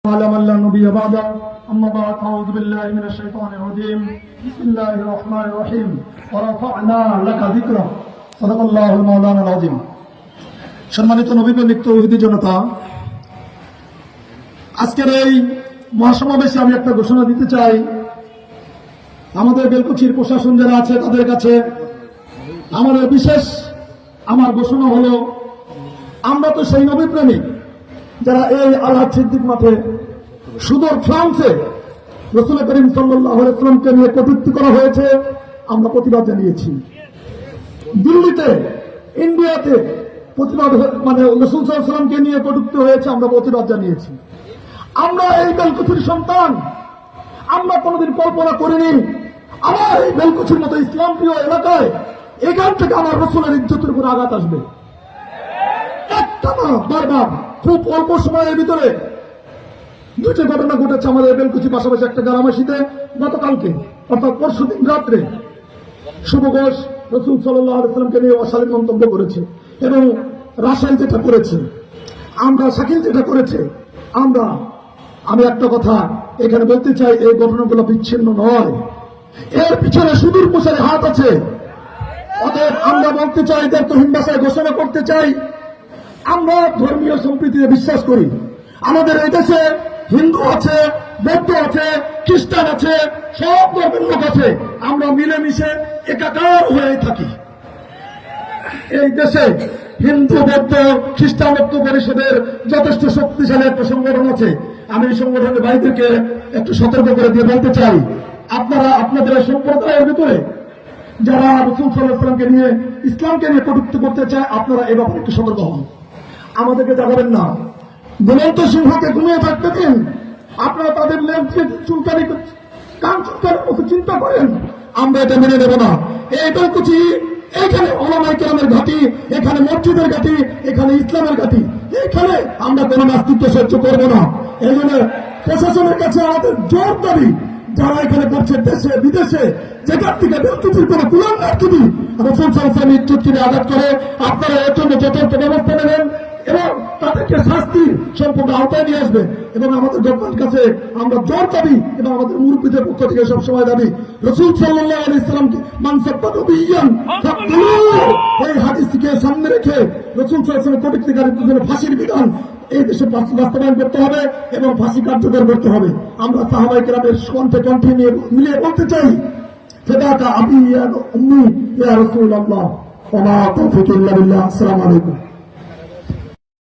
على من لا نبي بعده أما بعد أعوذ بالله من الشيطان الرجيم بسم الله الرحمن الرحيم ورفعنا لك ذكرك صدق الله المولانا العظيم। সম্মানিত নবীপ্রেমিক তৌহিদি জনতা, আজকের এই মহাসমাবেশে আমি একটা ঘোষণা দিতে চাই। আমাদের বেলকুচির প্রশাসন যারা আছে তাদের কাছে আমাদের আমার ঘোষণা হলো, আমরা তো সেই নবীপ্রেমিক যারা এই আল্লাহ সিদ্দিক মাঠে সুদূর ফ্রান্সে রাসূল করিম সাল্লাল্লাহু আলাইহি ওয়াসাল্লামকে নিয়ে কটূক্তি করা হয়েছে, আমরা প্রতিবাদ জানিয়েছি। দিল্লিতে, ইন্ডিয়াতে প্রতিবাদ রাসূল সাল্লাল্লাহু আলাইহি ওয়াসাল্লামকে নিয়ে কটূক্তি হয়েছে, আমরা প্রতিবাদ জানিয়েছি। আমরা এই বেলকুচির সন্তান, আমরা কোনোদিন কল্পনা করিনি আমার এই বেলকুচির মতো ইসলাম প্রিয় এলাকায় এখান থেকে আমার রাসূলের ইজ্জতের উপর আঘাত আসবে। একটা না, বারবার খুব অল্প সময়ের ভিতরে দুইটা ঘটনা ঘটেছে আমাদের বেলকুচি পাশাপাশি একটা গ্রামাসিতে। গতকালকে অর্থাৎ পরশুদিন রাত্রে শুভ ঘোষ রাসূল সাল্লাল্লাহু আলাইহি ওয়াসাল্লামকে নিয়ে অশালীন মন্তব্য করেছে এবং রাসেল যেটা করেছে, আমরা শাকিল যেটা করেছে, আমি একটা কথা এখানে বলতে চাই, এই ঘটনাগুলো বিচ্ছিন্ন নয়, এর পিছনে সুদূর প্রসারী হাত আছে। অতএব আমরা বলতে চাই, দায়িত্বহীন ভাষায় ঘোষণা করতে চাই, আমরা ধর্মীয় সম্প্রীতিতে বিশ্বাস করি। আমাদের এই দেশে হিন্দু আছে, বৌদ্ধ আছে, খ্রিস্টান আছে, সব ধর্মের লোক আছে, আমরা মিলেমিশে একাকার হয়ে থাকি। এই দেশে হিন্দু, বৌদ্ধ, খ্রিস্টান ঐক্য পরিষদের যথেষ্ট শক্তিশালী একটা সংগঠন আছে। আমি এই সংগঠনের ভাইদেরকে একটু সতর্ক করে দিয়ে বলতে চাই, আপনারা আপনাদের সম্প্রদায়ের ভিতরে যারা রাসূল সাল্লাল্লাহু আলাইহি ওয়াসাল্লামকে নিয়ে, ইসলামকে নিয়ে কটূক্তি করতে চায়, আপনারা এ ব্যাপারে একটু সতর্ক হন, আমাদেরকে জাগাবেন না। দুরন্ত সিংহকে ঘুমিয়ে থাকতে দিন। আপনারা তাদের চুলকানি, কান চুলকানির মতো চিন্তা করেন, আমরা এটা মেনে নেব না। এই বেলকুচি, এখানে ওলামায়ে কেরামের ঘাঁটি, এখানে মসজিদের ঘাঁটি, এখানে ইসলামের ঘাঁটি, এখানে আমরা কোন নাস্তিত্ব সহ্য করব না। এই জন্য প্রশাসনের কাছে আমাদের জোর দাবি, যারা এখানে করছে দেশে বিদেশে, যেটার থেকে বেলকুচির কোন কুলাঙ্গার যদি রাসূল সাল্লাল্লাহু আলাইহি ওয়াসাল্লামের ইজ্জতকে আঘাত করে, আপনারা এর জন্য যথার্থ ব্যবস্থা নেবেন এবং তাদেরকে শাস্তির সম্পূর্ণ আওতায় নিয়ে আসবেন। এবং আমাদের গভর্নমেন্টের কাছে আমরা জোর দাবি এবং আমাদের মুরব্বীদের পক্ষ থেকে সবসময় দাবি, রাসূল সাল্লাল্লাহু আলাইহি ওয়াসাল্লামকে মান সাব্বা নবিয়্যান ফাকতুলুহু, এই হাদিসকে সামনে রেখে রাসূল সাল্লাল্লাহু আলাইহি ওয়াসাল্লামের কটূক্তিকারীদের জন্য ফাঁসির বিধান এই দেশে বাস্তবায়ন করতে হবে এবং ফাঁসি কার্যকর করতে হবে। আমরা সাহাবায়ে কেরামের কণ্ঠে কণ্ঠে নিয়ে মিলিয়ে বলতে চাই, ফিদাকা আবি ইয়া উম্মি ইয়া রাসূলুল্লাহ ওয়া মা তাওফীকি ইল্লা বিল্লাহ। আসসালামু আলাইকুম।